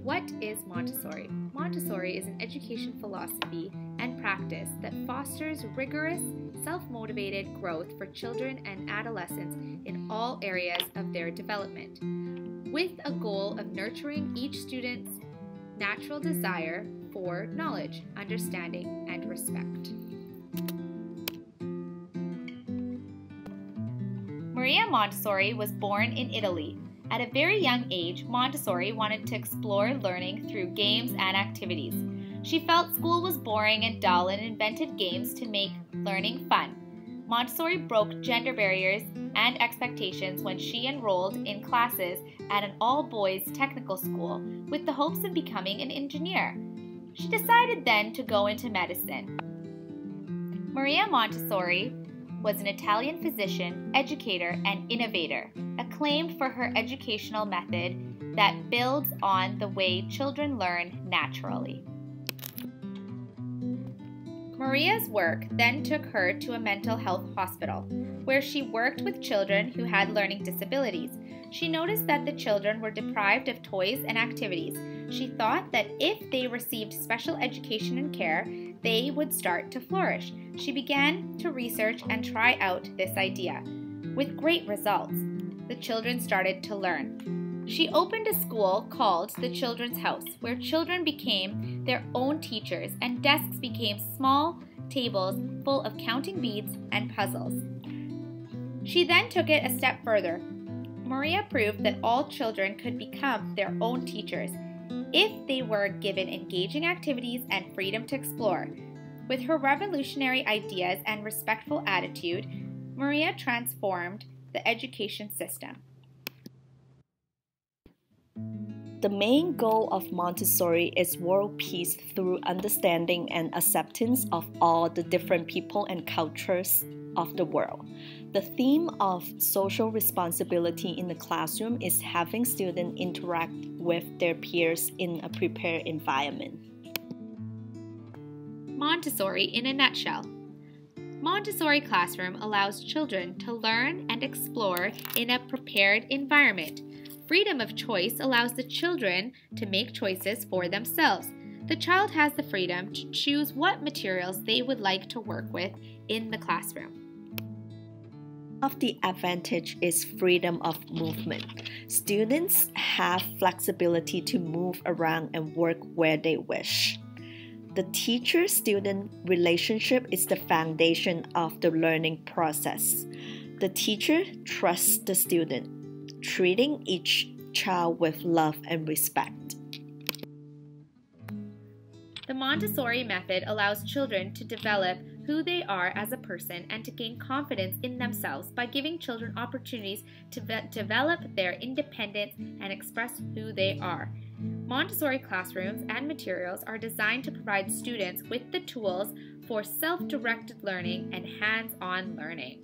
What is Montessori? Montessori is an education philosophy and practice that fosters rigorous, self-motivated growth for children and adolescents in all areas of their development, with a goal of nurturing each student's natural desire for knowledge, understanding, and respect. Maria Montessori was born in Italy. At a very young age, Montessori wanted to explore learning through games and activities. She felt school was boring and dull and invented games to make learning fun. Montessori broke gender barriers and expectations when she enrolled in classes at an all-boys technical school with the hopes of becoming an engineer. She decided then to go into medicine. Maria Montessori was an Italian physician, educator, and innovator, acclaimed for her educational method that builds on the way children learn naturally. Maria's work then took her to a mental health hospital, where she worked with children who had learning disabilities. She noticed that the children were deprived of toys and activities. She thought that if they received special education and care, they would start to flourish. She began to research and try out this idea. With great results, the children started to learn. She opened a school called the Children's House, where children became their own teachers and desks became small tables full of counting beads and puzzles. She then took it a step further. Maria proved that all children could become their own teachers if they were given engaging activities and freedom to explore. With her revolutionary ideas and respectful attitude, Maria transformed the education system. The main goal of Montessori is world peace through understanding and acceptance of all the different people and cultures of the world. The theme of social responsibility in the classroom is having students interact with their peers in a prepared environment. Montessori in a nutshell. Montessori classroom allows children to learn and explore in a prepared environment. Freedom of choice allows the children to make choices for themselves. The child has the freedom to choose what materials they would like to work with in the classroom. Of the advantage is freedom of movement. Students have flexibility to move around and work where they wish. The teacher-student relationship is the foundation of the learning process. The teacher trusts the student, treating each child with love and respect. The Montessori method allows children to develop who they are as a person and to gain confidence in themselves by giving children opportunities to develop their independence and express who they are. Montessori classrooms and materials are designed to provide students with the tools for self-directed learning and hands-on learning.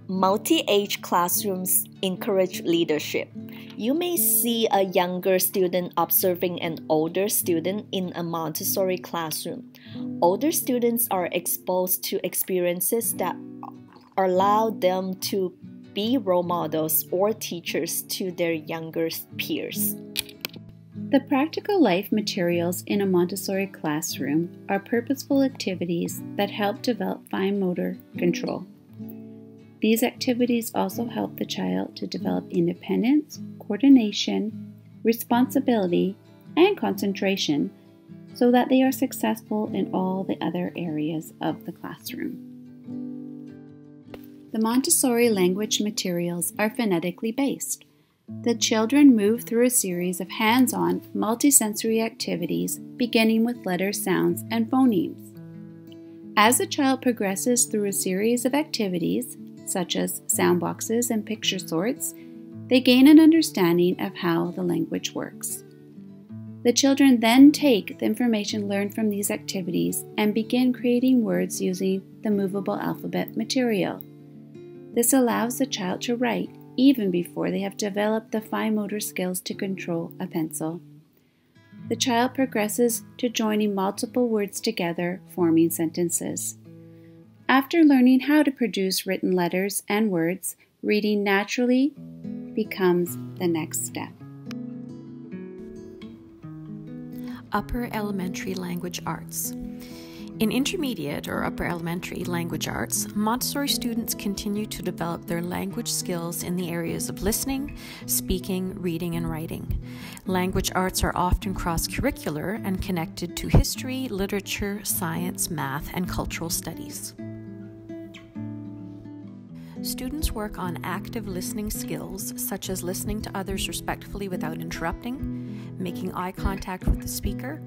Multi-age classrooms encourage leadership. You may see a younger student observing an older student in a Montessori classroom. Older students are exposed to experiences that allow them to be role models or teachers to their younger peers. The practical life materials in a Montessori classroom are purposeful activities that help develop fine motor control. These activities also help the child to develop independence, coordination, responsibility, and concentration so that they are successful in all the other areas of the classroom. The Montessori language materials are phonetically based. The children move through a series of hands-on, multisensory activities beginning with letters, sounds, and phonemes. As the child progresses through a series of activities, such as sound boxes and picture sorts, they gain an understanding of how the language works. The children then take the information learned from these activities and begin creating words using the movable alphabet material. This allows the child to write even before they have developed the fine motor skills to control a pencil. The child progresses to joining multiple words together, forming sentences. After learning how to produce written letters and words, reading naturally becomes the next step. Upper elementary language arts. In intermediate or upper elementary language arts, Montessori students continue to develop their language skills in the areas of listening, speaking, reading, and writing. Language arts are often cross-curricular and connected to history, literature, science, math, and cultural studies. Students work on active listening skills, such as listening to others respectfully without interrupting, making eye contact with the speaker,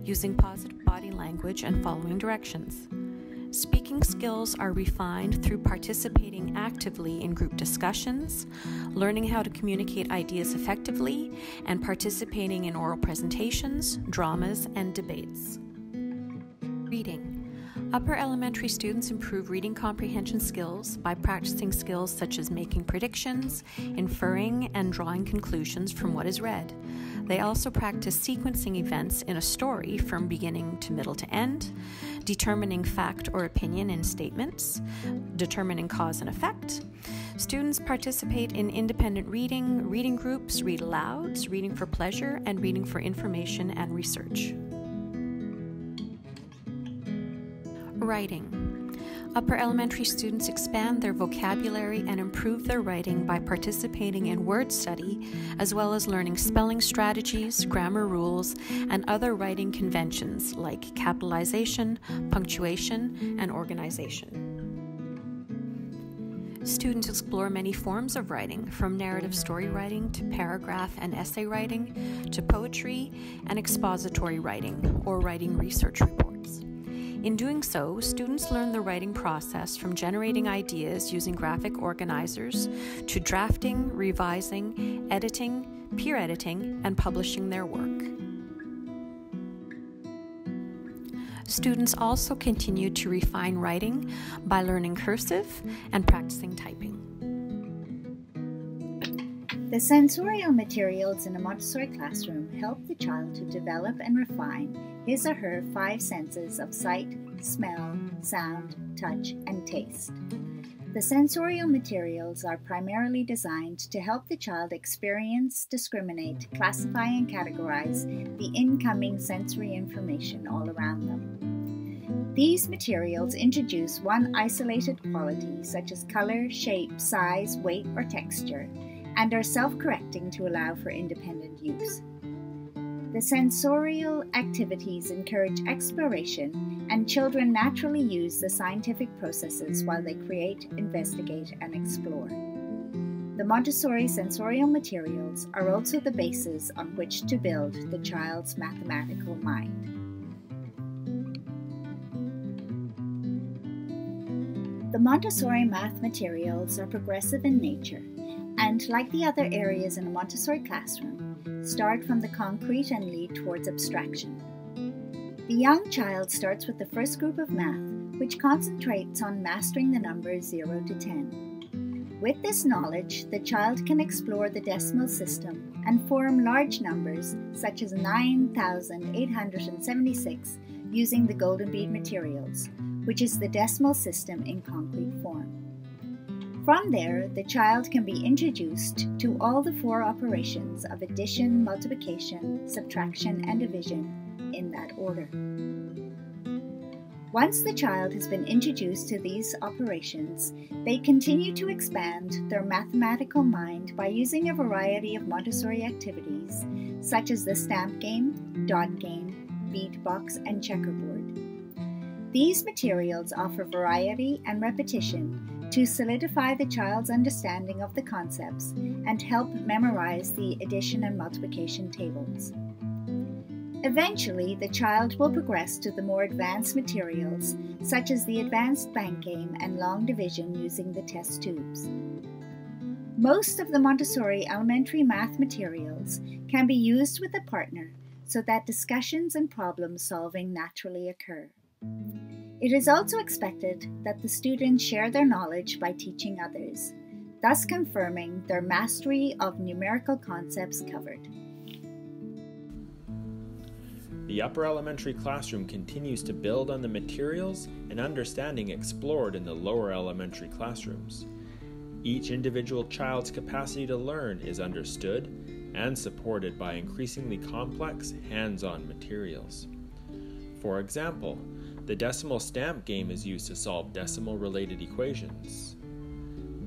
using positive body language, and following directions. Speaking skills are refined through participating actively in group discussions, learning how to communicate ideas effectively, and participating in oral presentations, dramas, and debates. Reading. Upper elementary students improve reading comprehension skills by practicing skills such as making predictions, inferring, and drawing conclusions from what is read. They also practice sequencing events in a story from beginning to middle to end, determining fact or opinion in statements, determining cause and effect. Students participate in independent reading, reading groups, read alouds, reading for pleasure, and reading for information and research. Writing. Upper elementary students expand their vocabulary and improve their writing by participating in word study, as well as learning spelling strategies, grammar rules, and other writing conventions like capitalization, punctuation, and organization. Students explore many forms of writing, from narrative story writing to paragraph and essay writing to poetry and expository writing or writing research reports. In doing so, students learn the writing process from generating ideas using graphic organizers to drafting, revising, editing, peer editing, and publishing their work. Students also continue to refine writing by learning cursive and practicing typing. The sensorial materials in a Montessori classroom help the child to develop and refine his or her 5 senses of sight, smell, sound, touch, and taste. The sensorial materials are primarily designed to help the child experience, discriminate, classify, and categorize the incoming sensory information all around them. These materials introduce one isolated quality, such as color, shape, size, weight, or texture, and are self-correcting to allow for independent use. The sensorial activities encourage exploration, and children naturally use the scientific processes while they create, investigate, and explore. The Montessori sensorial materials are also the basis on which to build the child's mathematical mind. The Montessori math materials are progressive in nature, and like the other areas in a Montessori classroom, start from the concrete and lead towards abstraction. The young child starts with the first group of math, which concentrates on mastering the numbers 0 to 10. With this knowledge, the child can explore the decimal system and form large numbers such as 9,876 using the golden bead materials, which is the decimal system in concrete form. From there, the child can be introduced to all the 4 operations of addition, multiplication, subtraction, and division in that order. Once the child has been introduced to these operations, they continue to expand their mathematical mind by using a variety of Montessori activities, such as the stamp game, dot game, bead box, and checkerboard. These materials offer variety and repetition to solidify the child's understanding of the concepts and help memorize the addition and multiplication tables. Eventually, the child will progress to the more advanced materials, such as the advanced bank game and long division using the test tubes. Most of the Montessori elementary math materials can be used with a partner so that discussions and problem solving naturally occur. It is also expected that the students share their knowledge by teaching others, thus confirming their mastery of numerical concepts covered. The upper elementary classroom continues to build on the materials and understanding explored in the lower elementary classrooms. Each individual child's capacity to learn is understood and supported by increasingly complex, hands-on materials. For example, the decimal stamp game is used to solve decimal-related equations.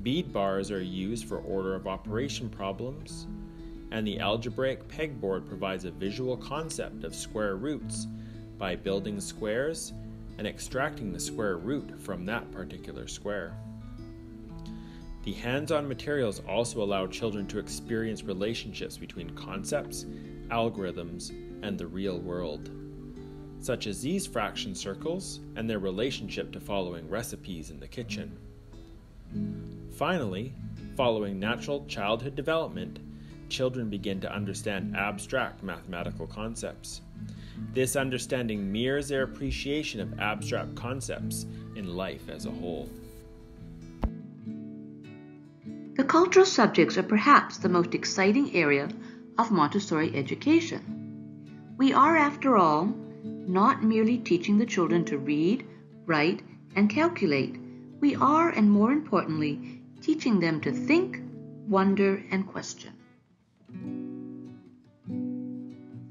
Bead bars are used for order of operation problems, and the algebraic pegboard provides a visual concept of square roots by building squares and extracting the square root from that particular square. The hands-on materials also allow children to experience relationships between concepts, algorithms, and the real world, such as these fraction circles and their relationship to following recipes in the kitchen. Finally, following natural childhood development, children begin to understand abstract mathematical concepts. This understanding mirrors their appreciation of abstract concepts in life as a whole. The cultural subjects are perhaps the most exciting area of Montessori education. We are, after all, not merely teaching the children to read, write, and calculate. We are, and more importantly, teaching them to think, wonder, and question.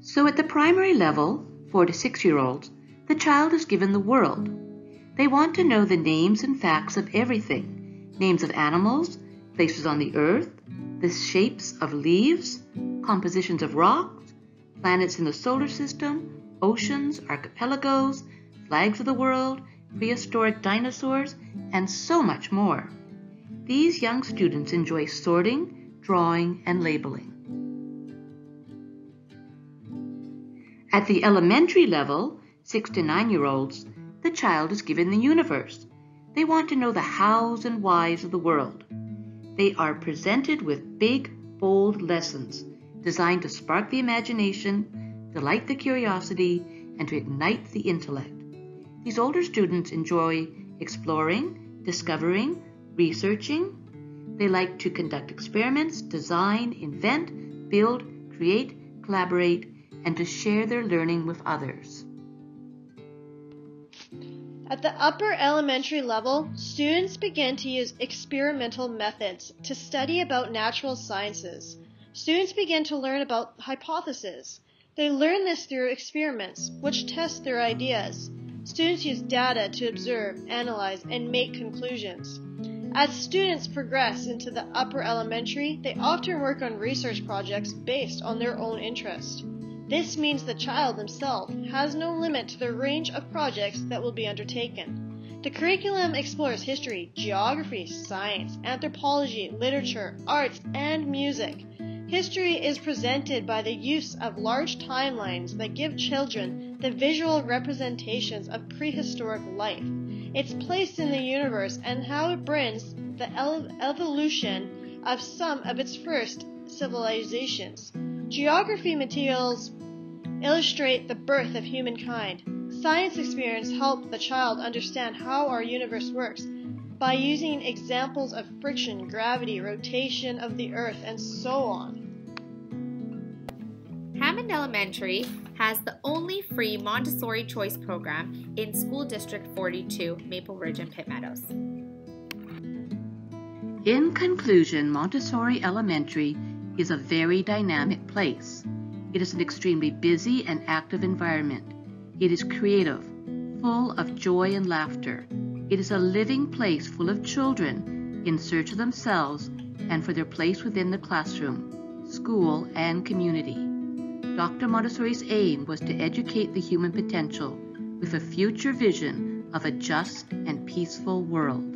So at the primary level, 4 to 6-year-olds, the child is given the world. They want to know the names and facts of everything, names of animals, places on the earth, the shapes of leaves, compositions of rocks, planets in the solar system, oceans, archipelagos, flags of the world, prehistoric dinosaurs, and so much more. These young students enjoy sorting, drawing, and labeling. At the elementary level, 6 to 9-year-olds, the child is given the universe. They want to know the hows and whys of the world. They are presented with big, bold lessons designed to spark the imagination, delight the curiosity, and to ignite the intellect. These older students enjoy exploring, discovering, researching. They like to conduct experiments, design, invent, build, create, collaborate, and to share their learning with others. At the upper elementary level, students begin to use experimental methods to study about natural sciences. Students begin to learn about hypotheses. They learn this through experiments, which test their ideas. Students use data to observe, analyze, and make conclusions. As students progress into the upper elementary, they often work on research projects based on their own interest. This means the child himself has no limit to the range of projects that will be undertaken. The curriculum explores history, geography, science, anthropology, literature, arts, and music. History is presented by the use of large timelines that give children the visual representations of prehistoric life, its place in the universe, and how it brings the evolution of some of its first civilizations. Geography materials illustrate the birth of humankind. Science experience help the child understand how our universe works by using examples of friction, gravity, rotation of the earth, and so on. Hammond Elementary has the only free Montessori Choice program in School District 42, Maple Ridge and Pitt Meadows. In conclusion, Montessori Elementary is a very dynamic place. It is an extremely busy and active environment. It is creative, full of joy and laughter. It is a living place full of children in search of themselves and for their place within the classroom, school, and community. Dr. Montessori's aim was to educate the human potential with a future vision of a just and peaceful world.